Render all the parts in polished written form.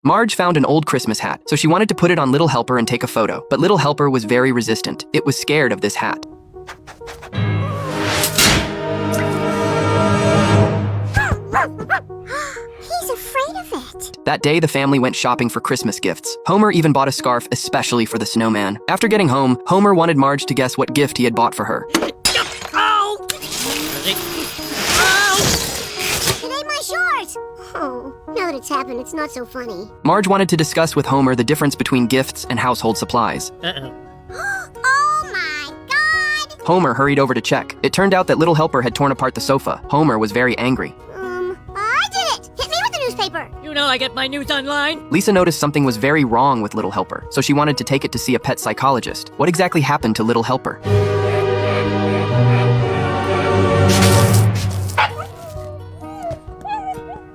Marge found an old Christmas hat, so she wanted to put it on Little Helper and take a photo, but Little Helper was very resistant. It was scared of this hat. He's afraid of it. That day, the family went shopping for Christmas gifts. Homer even bought a scarf especially for the snowman. After getting home, Homer wanted Marge to guess what gift he had bought for her. Ow! It ain't my shorts! Oh, now that it's happened, it's not so funny. Marge wanted to discuss with Homer the difference between gifts and household supplies. Oh my God! Homer hurried over to check. It turned out that Little Helper had torn apart the sofa. Homer was very angry. I did it! Hit me with the newspaper! You know I get my news online. Lisa noticed something was very wrong with Little Helper, so she wanted to take it to see a pet psychologist. What exactly happened to Little Helper?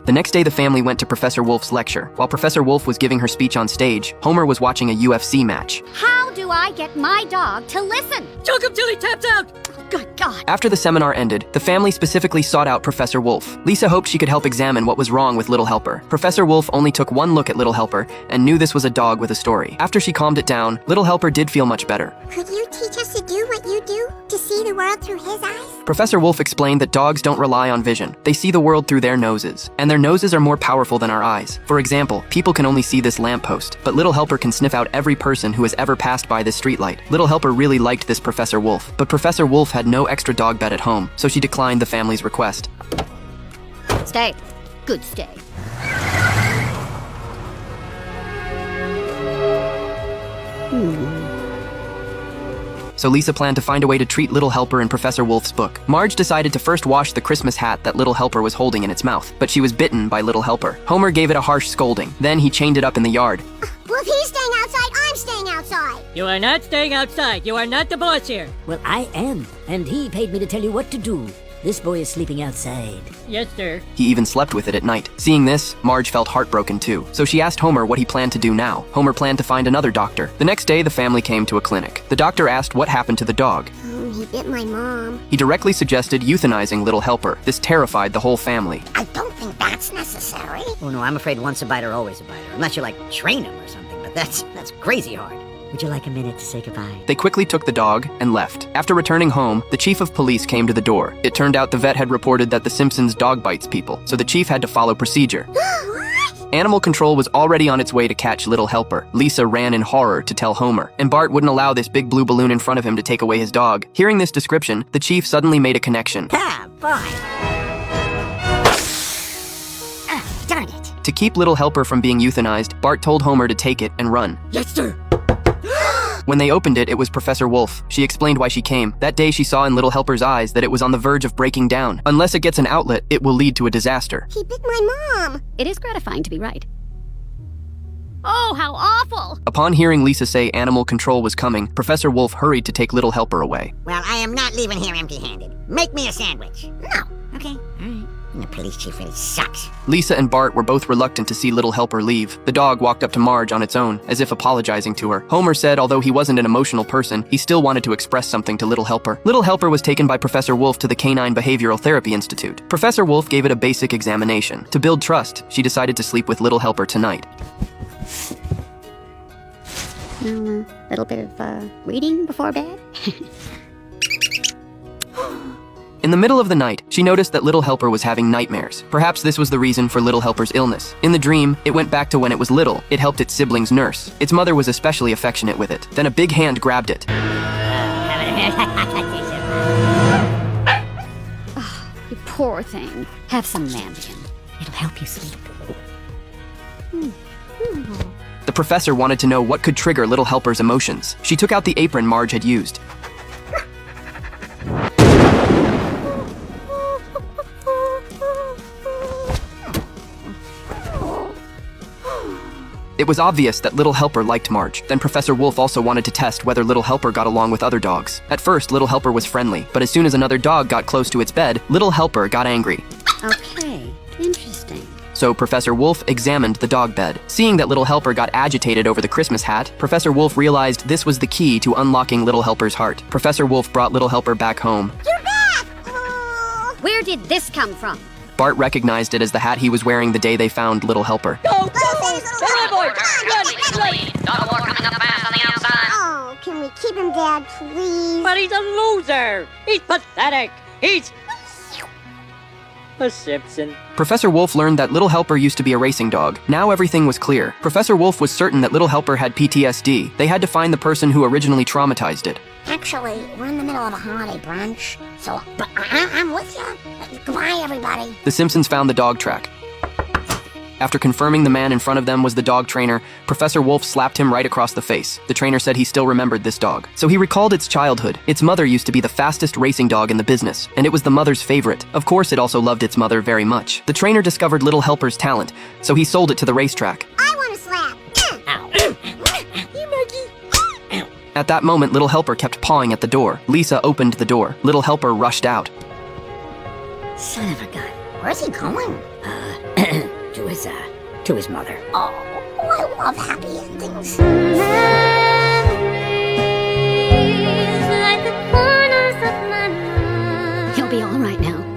The next day, the family went to Professor Wolf's lecture. While Professor Wolf was giving her speech on stage, Homer was watching a UFC match. How do I get my dog to listen? Choke him till he taps out. Good God. After the seminar ended, the family specifically sought out Professor Wolf. Lisa hoped she could help examine what was wrong with Little Helper. Professor Wolf only took one look at Little Helper and knew this was a dog with a story. After she calmed it down, Little Helper did feel much better. Could you teach us to do what you do? To see the world through his eyes? Professor Wolf explained that dogs don't rely on vision. They see the world through their noses, and their noses are more powerful than our eyes. For example, people can only see this lamppost, but Little Helper can sniff out every person who has ever passed by this streetlight. Little Helper really liked this Professor Wolf, but Professor Wolf had no extra dog bed at home, so she declined the family's request. Stay. Good stay. So Lisa planned to find a way to treat Little Helper in Professor Wolf's book. Marge decided to first wash the Christmas hat that Little Helper was holding in its mouth, but she was bitten by Little Helper. Homer gave it a harsh scolding. Then he chained it up in the yard. Well, if he's staying outside, I'm staying outside. You are not staying outside. You are not the boss here. Well, I am, and he paid me to tell you what to do. This boy is sleeping outside. Yes, sir. He even slept with it at night. Seeing this, Marge felt heartbroken too, so she asked Homer what he planned to do now. Homer planned to find another doctor. The next day, the family came to a clinic. The doctor asked what happened to the dog. He bit my mom. He directly suggested euthanizing Little Helper. This terrified the whole family. I don't think that's necessary. Oh no, I'm afraid once a biter, always a biter. Unless you train him or something, but that's crazy hard. Would you like a minute to say goodbye? They quickly took the dog and left. After returning home, the chief of police came to the door. It turned out the vet had reported that the Simpsons dog bites people, so the chief had to follow procedure. Animal control was already on its way to catch Little Helper. Lisa ran in horror to tell Homer, and Bart wouldn't allow this big blue balloon in front of him to take away his dog. Hearing this description, the chief suddenly made a connection. Ah, fine. Darn it. To keep Little Helper from being euthanized, Bart told Homer to take it and run. Yes, sir. When they opened it, it was Professor Wolf. She explained why she came. That day, she saw in Little Helper's eyes that it was on the verge of breaking down. Unless it gets an outlet, it will lead to a disaster. He bit my mom. It is gratifying to be right. Oh, how awful! Upon hearing Lisa say animal control was coming, Professor Wolf hurried to take Little Helper away. Well, I am not leaving here empty-handed. Make me a sandwich. No. Okay. All right. The police chief really sucks. Lisa and Bart were both reluctant to see Little Helper leave. The dog walked up to Marge on its own, as if apologizing to her. Homer said although he wasn't an emotional person, he still wanted to express something to Little Helper. Little Helper was taken by Professor Wolf to the Canine Behavioral Therapy Institute. Professor Wolf gave it a basic examination. To build trust, she decided to sleep with Little Helper tonight. A little bit of reading before bed? In the middle of the night, she noticed that Little Helper was having nightmares. Perhaps this was the reason for Little Helper's illness. In the dream, it went back to when it was little. It helped its siblings nurse. Its mother was especially affectionate with it. Then a big hand grabbed it. Oh, you poor thing. Have some Ambien. It'll help you sleep. The professor wanted to know what could trigger Little Helper's emotions. She took out the apron Marge had used. It was obvious that Little Helper liked Marge. Then Professor Wolf also wanted to test whether Little Helper got along with other dogs. At first, Little Helper was friendly, but as soon as another dog got close to its bed, Little Helper got angry. Okay, interesting. So Professor Wolf examined the dog bed. Seeing that Little Helper got agitated over the Christmas hat, Professor Wolf realized this was the key to unlocking Little Helper's heart. Professor Wolf brought Little Helper back home. You're back! Oh. Where did this come from? Bart recognized it as the hat he was wearing the day they found Little Helper. Go, go! boys! Run! Run! Dog war coming up fast on the outside. Oh, can we keep him, Dad, please? But he's a loser! He's pathetic! He's a Simpson. Professor Wolf learned that Little Helper used to be a racing dog. Now everything was clear. Professor Wolf was certain that Little Helper had PTSD. They had to find the person who originally traumatized it. Actually, we're in the middle of a holiday brunch, so but I'm with you. Goodbye, everybody. The Simpsons found the dog track. After confirming the man in front of them was the dog trainer, Professor Wolf slapped him right across the face. The trainer said he still remembered this dog. So he recalled its childhood. Its mother used to be the fastest racing dog in the business, and it was the mother's favorite. Of course, it also loved its mother very much. The trainer discovered Little Helper's talent, so he sold it to the racetrack. I want to slap. At that moment, Little Helper kept pawing at the door. Lisa opened the door. Little Helper rushed out. Son of a gun. Where's he going? To his mother. Oh, I love happy endings. He'll be all right now.